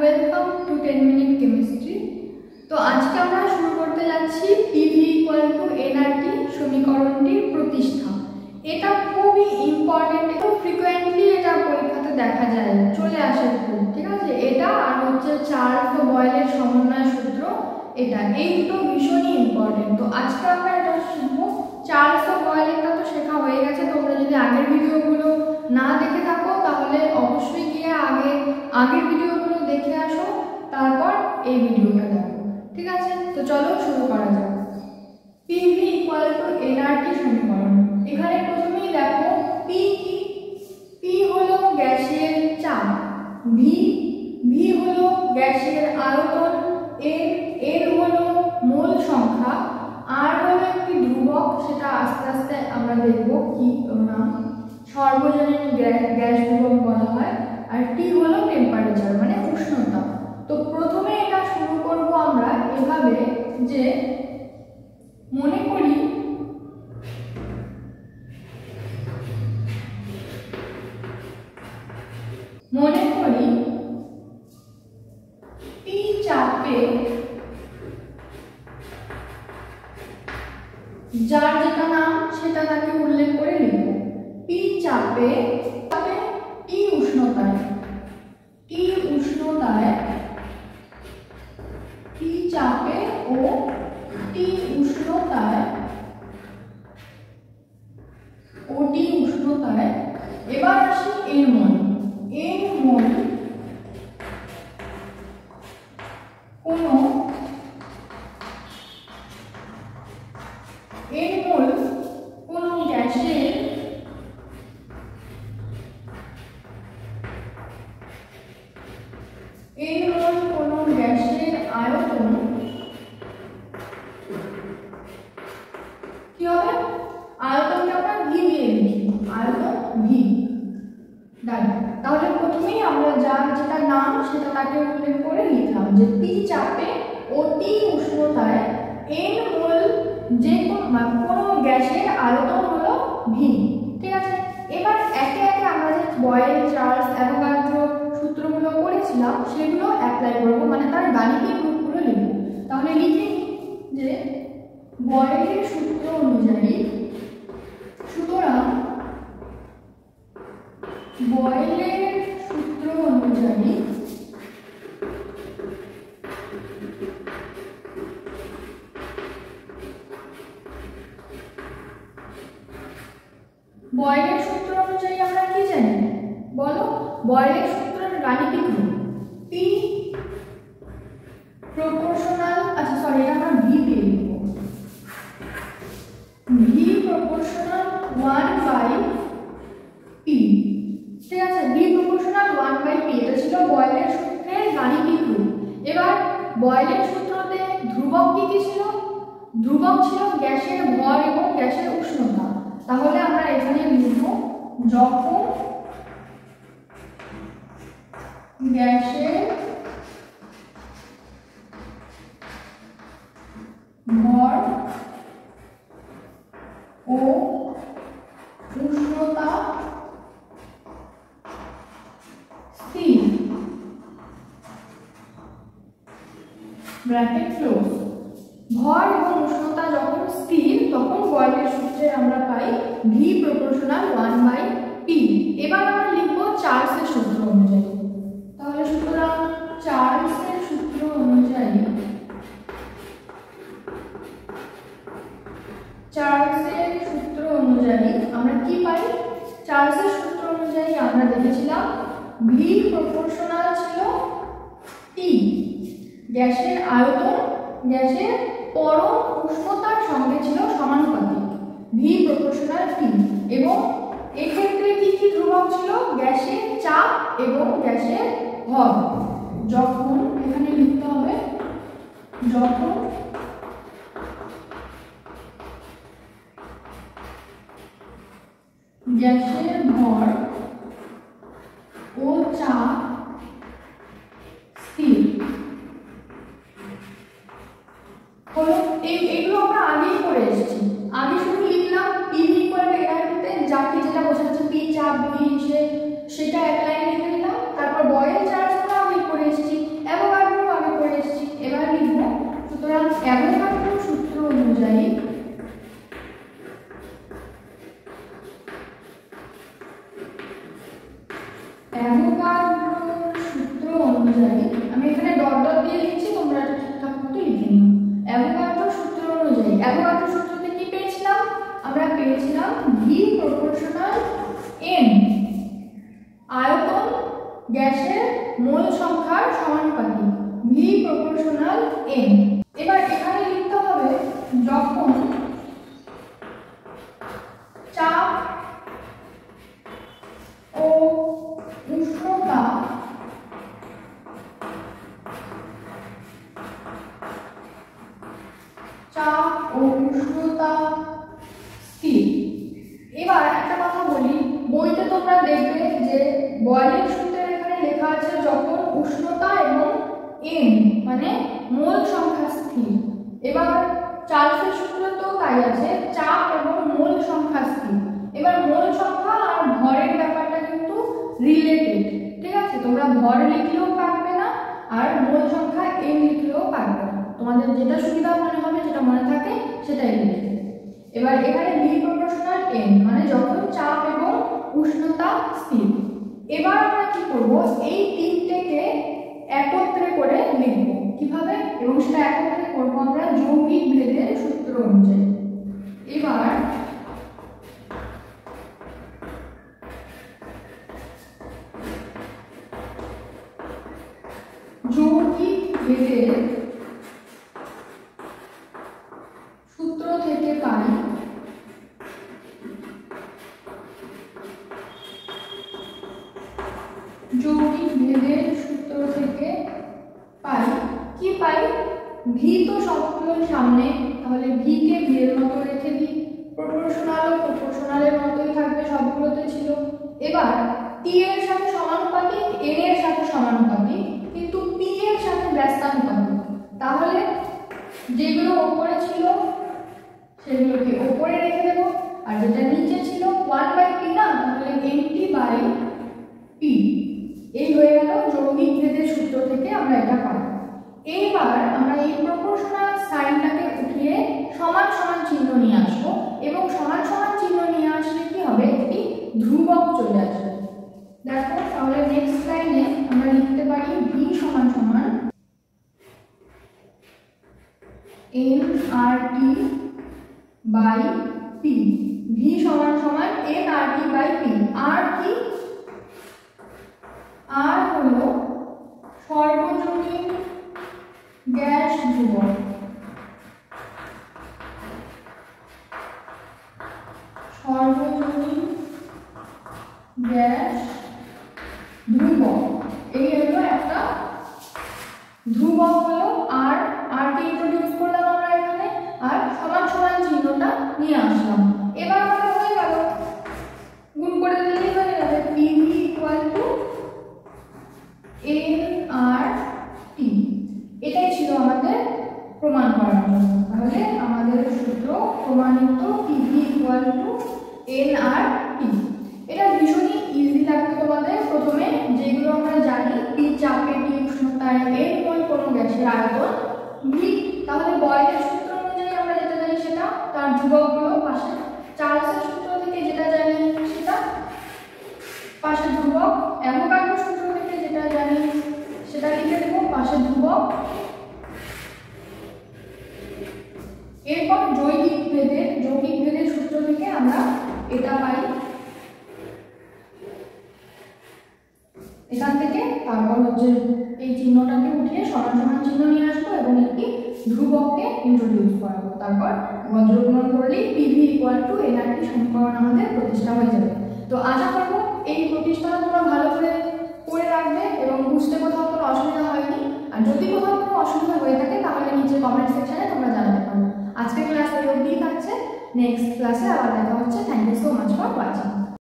Welcome to 10 minute chemistry. তো আজকে আমরা শুরু করতে যাচ্ছি পিভি ইকুয়াল টু এনআরটি সমীকরণটির প্রতিষ্ঠা। এটা খুবই ইম্পর্টেন্ট, খুব ফ্রিকোয়েন্টলি এটা পরীক্ষাতে দেখা যায়, চলে আসে খুব, ঠিক আছে। এটা আর হচ্ছে চার্লস ও বয়েলের সমন্বয় সূত্র, এটা এই দুটো ভীষণই ইম্পর্টেন্ট। তো আজকে আমরা এটা শিখবো। চার্লস ও বয়েলেরটা তো শেখা হয়ে গেছে, তোমরা যদি আগের ভিডিওগুলো না দেখে থাকো তাহলে অবশ্যই গিয়ে আগের ভিডিওগুলো দেখে আসো, তারপর এই ভিডিওটা দেখো, ঠিক আছে। তো চলো শুরু করা যাক। পিভি ইকুয়াল টু এনআরটি সমীকরণ। এখানে প্রথমেই দেখো পি কি, পি হলো গ্যাসের চাপ, ভি হলো গ্যাসের আয়তন, এন হলো মোল সংখ্যা, আর হলো একটি ধ্রুবক, সেটা আস্তে আস্তে আমরা দেখব কি নাম, সর্বজনীন গ্যাস ধ্রুবক বলা হয়, আর টি হলো টেম্পারেচার মানে উষ্ণতা। তো প্রথমে এটা শুরু করব আমরা এভাবে যে মনে করি পি চাপে যার যেটা নাম সেটা তাকে উল্লেখ করে লিখব। পি চাপে টি উষ্ণতায় পি চাপে ও টি উষ্ণতায় এবার আসি এর মল। কোনো গ্যাসের আয়তন কি হবে? আয়তনকে আমরা ভি দিয়ে লিখি, আয়তন ভি। তাহলে প্রথমেই আমরা যার যেটা নাম সেটা তাকে উল্লেখ করে লিখলাম যে পি চাপে ও টি উষ্ণতায় এন মোল যে কোনো গ্যাসের আয়তন হলো ভি, ঠিক আছে। এবার একে একে আমরা যে বয়েল, চার্লস, অ্যাভোগাড্রো সূত্রগুলো করেছিলাম সেগুলো অ্যাপ্লাই করব, মানে তার গাণিতিক রূপগুলো লিখব। তাহলে লিখে নিই যে বয়েলের সূত্র অনুযায়ী, সুতরাং বয়েলের সূত্র অনুযায়ী আমরা কি জানি বলো? বয়েলের সূত্রের গাণিতিক রূপ পি প্রপোর্শনাল, আচ্ছা সরি, এটা আমরা ভি দিয়ে লিখব, ভি প্রপোর্শনাল 1/p, ঠিক আছে। ভি প্রপোর্শনাল 1/p, এটা ছিল বয়েলের সূত্রের গাণিতিক রূপ। এবার বয়েলের সূত্রতে ধ্রুবক কি ছিল? ধ্রুবক ছিল গ্যাসের ভর এবং গ্যাসের উষ্ণতা। তাহলে আমরা এখানে লিখব যখন গ্যাসের ভর ও উষ্ণতা স্থির, ব্র্যাকেট ক্লোজ। ভর এবং উষ্ণতা যখন স্থির তখন বয়েলের সূত্রে আমরা পাই ভি প্রপোর্শনাল 1/p। এবার আমরা লিখব চার্লসের সূত্র অনুযায়ী। তাহলে সুতরাং চার্লসের সূত্র অনুযায়ী আমরা কি পাই? চার্লসের সূত্র অনুযায়ী আমরা দেখেছিলাম ভি প্রপোর্শনাল ছিল টি, গ্যাসের আয়তন গ্যাসের পরম উষ্ণতার সঙ্গে ছিল সমানুপাতিক, ভি প্রপোর্শনাল টি। এবং এক্ষেত্রে কি কি ধ্রুবক ছিল? গ্যাসের চাপ এবং গ্যাসের ভর। যখন এখানে লিখতে হবে যখন গ্যাসের ভর ও চাপ স্থির হলো, এগুলো আমরা আগেই করে এসেছি। আগে শুধু লিখলাম পিভি ইকুয়াল টু এনআরটিতে যাকে যেটা বোঝাচ্ছে পি চাপ ভি সেটা এক লাইনে লিখে নিলাম, তারপর বয়েল চার্জ আমরা আগেই করে এসেছি। অনুযায়ী, আমি এখানে ডট ডট দিয়ে লিখছি, তোমরা ঠিকঠাক মতো লিখে নিও। অ্যাভোগাড্রো সূত্র অনুযায়ী, অ্যাভোগাড্রো সূত্রতে কি পেয়েছিলাম? আমরা পেয়েছিলাম ভি প্রপোর্শনাল এন, আয়তন গ্যাসের মোল সংখ্যার সমানুপাতিক, ভি প্রপোর্শনাল এন। এবার এখানে লিখতে হবে যখন চাপ ও উষ্ণতা স্থির। এবার একটা কথা বলি, বইতে তোমরা দেখবে যে বয়লিং সূত্রের এখানে লেখা আছে যখন উষ্ণতা এবং এন মানে মোল সংখ্যা স্থির। এবার চার্লসের সূত্রতেও তাই আছে, চাপ এবং মোল সংখ্যা স্থির। এবার মোল সংখ্যা আর ভরের ব্যাপারটা কিন্তু রিলেটেড, ঠিক আছে? তোমরা ভর লিখলেও পারবে না আর মোল সংখ্যা এন লিখলেও পারবে না, তোমাদের যেটা সুবিধা মনে হবে, যেটা মনে থাকে সেটাই লিখবে। এবার এখানে ভি প্রপোর্শনাল এন মানে যখন চাপ এবং উষ্ণতা স্থির। এবার আমরা কি করব, এই তিনটেকে একত্রে করে লিখব। কিভাবে? এবং সেটা একত্রে করব আমরা যৌগিক ভেদের সূত্র অনুযায়ী। এবার যৌগিক ভেদের সূত্র থেকে পাই কি পাই? ভি তো সবগুলো সামনে, তাহলে ভি কে ভি এর মতো রেখে দিই, প্রপোর্শনাল ও প্রপোর্শনালের মতোই থাকবে, সবগুলোতে ছিল। এবার টি এর সাথে সমানুপাতিক, এন এর সাথে সমানুপাতিক, কিন্তু পি এর সাথে ব্যস্তানুপাতিক। তাহলে যেগুলো উপরে ছিল সেগুলোকে উপরে রেখে দেব, আর যেটা নিচে ছিল 1/p না, তাহলে nt/p। এই হয়ে গেল যৌগিক ভেদের সূত্র থেকে আমরা এটা পাই। এইবার আমরা এই প্রপোর্শনাল সাইনটাকে উঠিয়ে সমান সমান চিহ্ন নিয়ে আসবো, এবং সমান সমান চিহ্ন নিয়ে আসলে কি হবে, একটি ধ্রুবক চলে আসবে। দেখো তাহলে নেক্সট লাইনে আমরা লিখতে পারি ভি সমান সমান nRT/p। ভি সমান সমান nRT/p। আর কি? আর হলো সর্বজনীন গ্যাস ধ্রুবক। সর্বজনীন গ্যাস ধ্রুবক, এই হলো একটা ধ্রুবক হলো আর। আর কে ইন্ট্রোডিউস করলাম আমরা এখানে, আর সমান সমান চিহ্নটা নিয়ে আসলাম। এবার আমাদের হয়ে গেল, গুণ করে দিলেই হয়ে যাবে PV nRT। এটাই ছিল আমাদের প্রমাণ করার জন্য। তাহলে আমাদের সূত্র প্রমাণিত PV nRT। এটা ভীষণই ইজি লাগবে তোমাদের। প্রথমে যেগুলো আমরা জানি, পি চাপে, টি উষ্ণতায়, এর মোল কোনো গ্যাসের আয়তন, ভি। তাহলে বয়লের সূত্র অনুযায়ী আমরা যেটা জানি সেটা, তার ধ্রুবকগুলো পাশে। চার্লসের সূত্র থেকে যেটা জানি সেটা পাশে ধ্রুবক। অ্যাভোগাড্রো সূত্র থেকে যেটা জানি সেটা লিখে দেব, পাশে ধ্রুবক। এরপর যৌগিক ভেদের সূত্র থেকে আমরা এটা পাই, এখান থেকে তারপর হচ্ছে এই চিহ্নটাকে উঠিয়ে সমান সমান চিহ্ন নিয়ে আসবো এবং একটি ধ্রুবককে ইন্ট্রোডিউস করাবো। তারপর বজ্রগুণন করলেই পিভি nRT সমীকরণ আমাদের প্রতিষ্ঠা হয়ে যাবে। তো আশা করব এই প্রতিষ্ঠাটা তোমরা ভালো করে রাখবে এবং বুঝতে কোথাও কোনো অসুবিধা হয়নি। আর যদি কোথাও কোনো অসুবিধা হয়ে থাকে তাহলে নিচে কমেন্ট সেকশনে তোমরা জানাতে পারো। আজকের ক্লাস এই অবধিই থাকছে, নেক্সট ক্লাসে আবার দেখা হচ্ছে। Thank you so much for watching.